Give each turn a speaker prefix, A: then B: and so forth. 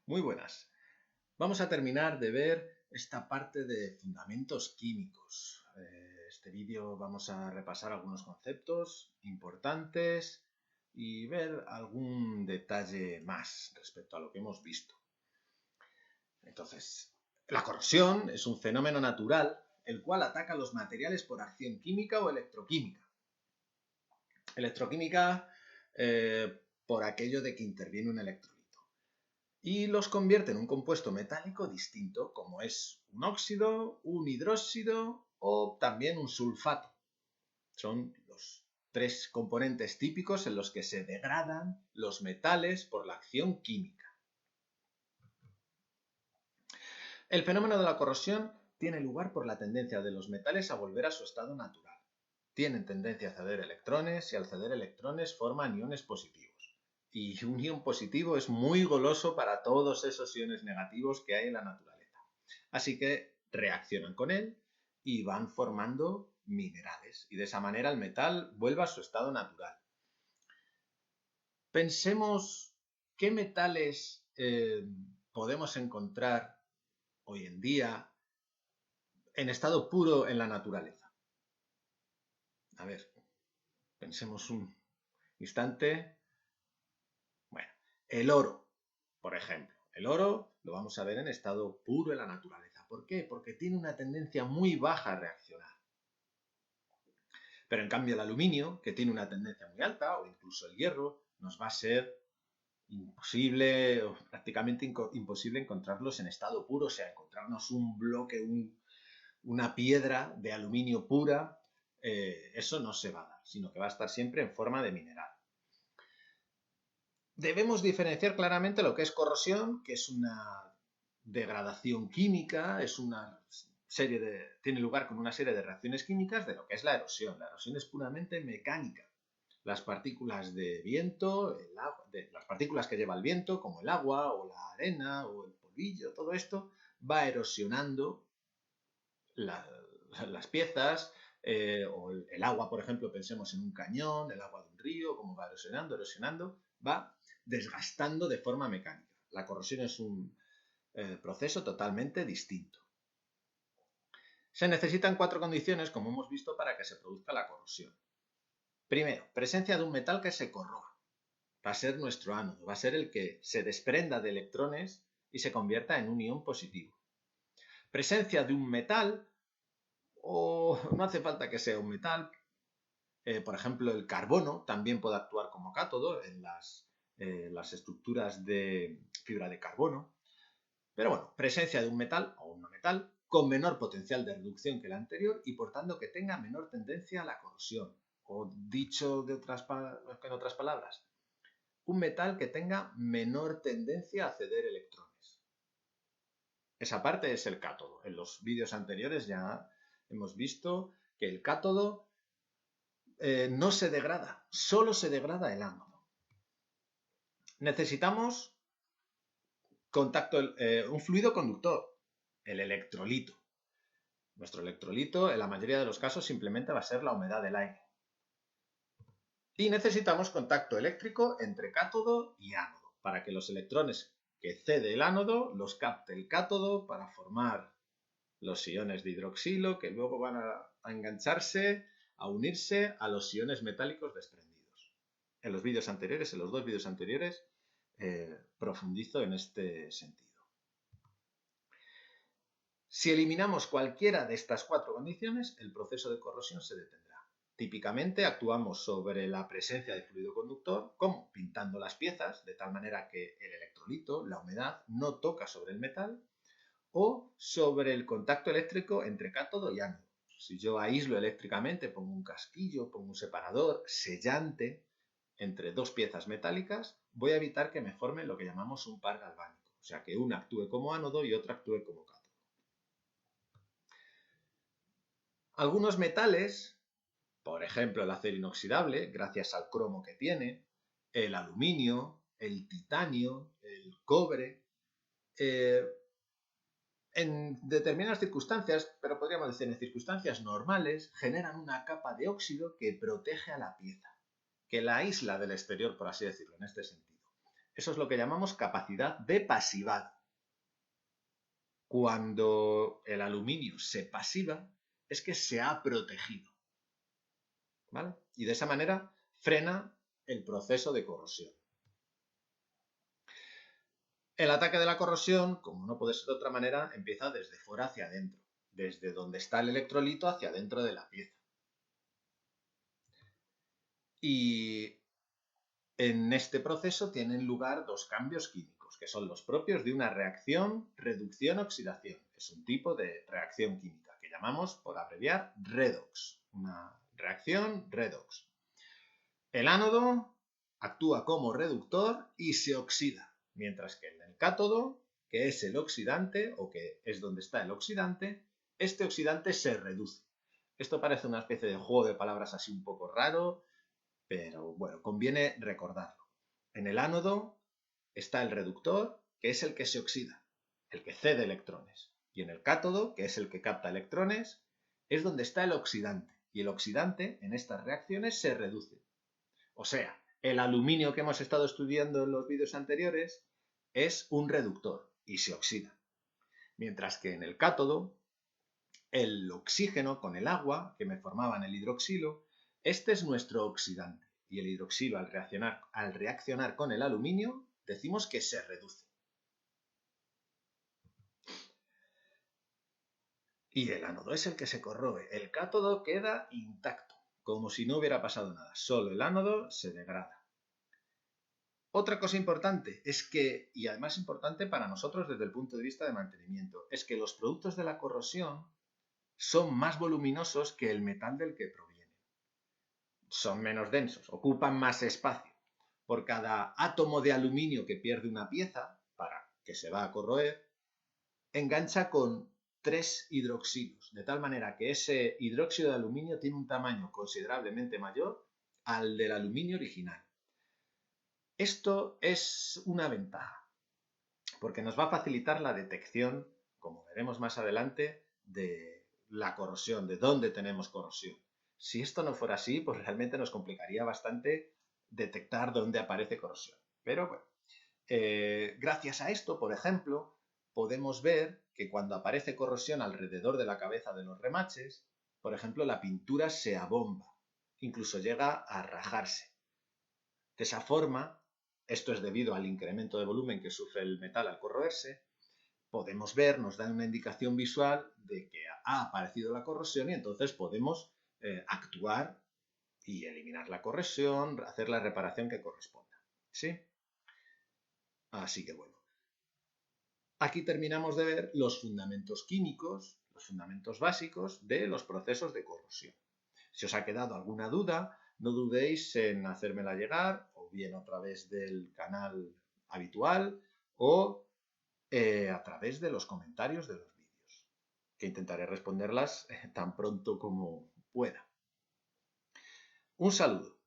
A: Muy buenas. Vamos a terminar de ver esta parte de fundamentos químicos. Este vídeo vamos a repasar algunos conceptos importantes y ver algún detalle más respecto a lo que hemos visto. Entonces, la corrosión es un fenómeno natural el cual ataca los materiales por acción química o electroquímica. Electroquímica por aquello de que interviene un electrolito y los convierte en un compuesto metálico distinto, como es un óxido, un hidróxido o también un sulfato. Son los tres componentes típicos en los que se degradan los metales por la acción química. El fenómeno de la corrosión tiene lugar por la tendencia de los metales a volver a su estado natural. Tienen tendencia a ceder electrones y al ceder electrones forman iones positivos. Y un ion positivo es muy goloso para todos esos iones negativos que hay en la naturaleza. Así que reaccionan con él y van formando minerales. Y de esa manera el metal vuelve a su estado natural. Pensemos qué metales podemos encontrar hoy en día en estado puro en la naturaleza. A ver, pensemos un instante. Bueno, el oro, por ejemplo. El oro lo vamos a ver en estado puro en la naturaleza. ¿Por qué? Porque tiene una tendencia muy baja a reaccionar. Pero en cambio el aluminio, que tiene una tendencia muy alta, o incluso el hierro, nos va a ser imposible o prácticamente imposible encontrarlos en estado puro, o sea, encontrarnos un bloque, una piedra de aluminio pura, eso no se va a dar, sino que va a estar siempre en forma de mineral. Debemos diferenciar claramente lo que es corrosión, que es una degradación química, tiene lugar con una serie de reacciones químicas, de lo que es la erosión. La erosión es puramente mecánica. Las partículas de viento, las partículas que lleva el viento, como el agua o la arena o el polvillo, todo esto va erosionando las piezas, o el agua, por ejemplo, pensemos en un cañón, el agua de un río, cómo va erosionando, va desgastando de forma mecánica. La corrosión es un proceso totalmente distinto. Se necesitan 4 condiciones, como hemos visto, para que se produzca la corrosión. Primero, presencia de un metal que se corroa. Va a ser nuestro ánodo, va a ser el que se desprenda de electrones y se convierta en un ion positivo. Presencia de un metal, o no hace falta que sea un metal, por ejemplo, el carbono también puede actuar como cátodo en las estructuras de fibra de carbono. Pero bueno, presencia de un metal o un no metal con menor potencial de reducción que el anterior y por tanto que tenga menor tendencia a la corrosión. O dicho en otras palabras, un metal que tenga menor tendencia a ceder electrones. Esa parte es el cátodo. En los vídeos anteriores ya hemos visto que el cátodo no se degrada, solo se degrada el ánodo. Necesitamos un fluido conductor, el electrolito. Nuestro electrolito, en la mayoría de los casos, simplemente va a ser la humedad del aire. Y necesitamos contacto eléctrico entre cátodo y ánodo, para que los electrones que cede el ánodo los capte el cátodo para formar los iones de hidroxilo, que luego van a engancharse, a unirse a los iones metálicos desprendidos. En los vídeos anteriores, en los 2 vídeos anteriores, profundizo en este sentido. Si eliminamos cualquiera de estas 4 condiciones, el proceso de corrosión se detendrá. Típicamente actuamos sobre la presencia de fluido conductor, como pintando las piezas, de tal manera que el electrolito, la humedad, no toca sobre el metal, o sobre el contacto eléctrico entre cátodo y ánodo. Si yo aíslo eléctricamente, pongo un casquillo, pongo un separador sellante entre 2 piezas metálicas, voy a evitar que me forme lo que llamamos un par galvánico, o sea que una actúe como ánodo y otra actúe como cátodo. Algunos metales, por ejemplo el acero inoxidable, gracias al cromo que tiene, el aluminio, el titanio, el cobre, en determinadas circunstancias, pero podríamos decir en circunstancias normales, generan una capa de óxido que protege a la pieza, que la aísla del exterior, por así decirlo, en este sentido. Eso es lo que llamamos capacidad de pasivado. Cuando el aluminio se pasiva, es que se ha protegido, ¿vale? Y de esa manera frena el proceso de corrosión. El ataque de la corrosión, como no puede ser de otra manera, empieza desde fuera hacia adentro, desde donde está el electrolito hacia adentro de la pieza. Y en este proceso tienen lugar dos cambios químicos, que son los propios de una reacción reducción-oxidación. Es un tipo de reacción química que llamamos, por abreviar, redox. Una reacción redox. El ánodo actúa como reductor y se oxida, mientras que en el cátodo, que es el oxidante, o que es donde está el oxidante, este oxidante se reduce. Esto parece una especie de juego de palabras así un poco raro, pero bueno, conviene recordarlo. En el ánodo está el reductor, que es el que se oxida, el que cede electrones. Y en el cátodo, que es el que capta electrones, es donde está el oxidante. Y el oxidante en estas reacciones se reduce. O sea, el aluminio que hemos estado estudiando en los vídeos anteriores es un reductor y se oxida. Mientras que en el cátodo, el oxígeno con el agua que me formaban el hidroxilo, este es nuestro oxidante. Y el hidroxilo al reaccionar con el aluminio, decimos que se reduce. Y el ánodo es el que se corroe. El cátodo queda intacto, como si no hubiera pasado nada. Solo el ánodo se degrada. Otra cosa importante es que, y además importante para nosotros desde el punto de vista de mantenimiento, es que los productos de la corrosión son más voluminosos que el metal del que provienen. Son menos densos, ocupan más espacio. Por cada átomo de aluminio que pierde una pieza, para que se va a corroer, engancha con 3 hidroxilos, de tal manera que ese hidróxido de aluminio tiene un tamaño considerablemente mayor al del aluminio original. Esto es una ventaja, porque nos va a facilitar la detección, como veremos más adelante, de la corrosión, de dónde tenemos corrosión. Si esto no fuera así, pues realmente nos complicaría bastante detectar dónde aparece corrosión. Pero bueno, gracias a esto, por ejemplo, podemos ver que cuando aparece corrosión alrededor de la cabeza de los remaches, por ejemplo, la pintura se abomba, incluso llega a rajarse. De esa forma, esto es debido al incremento de volumen que sufre el metal al corroerse, podemos ver, nos da una indicación visual de que ha aparecido la corrosión y entonces podemos actuar y eliminar la corrosión, hacer la reparación que corresponda. ¿Sí? Así que bueno. Aquí terminamos de ver los fundamentos químicos, los fundamentos básicos de los procesos de corrosión. Si os ha quedado alguna duda, no dudéis en hacérmela llegar, o bien a través del canal habitual, o a través de los comentarios de los vídeos, que intentaré responderlas tan pronto como pueda. Un saludo.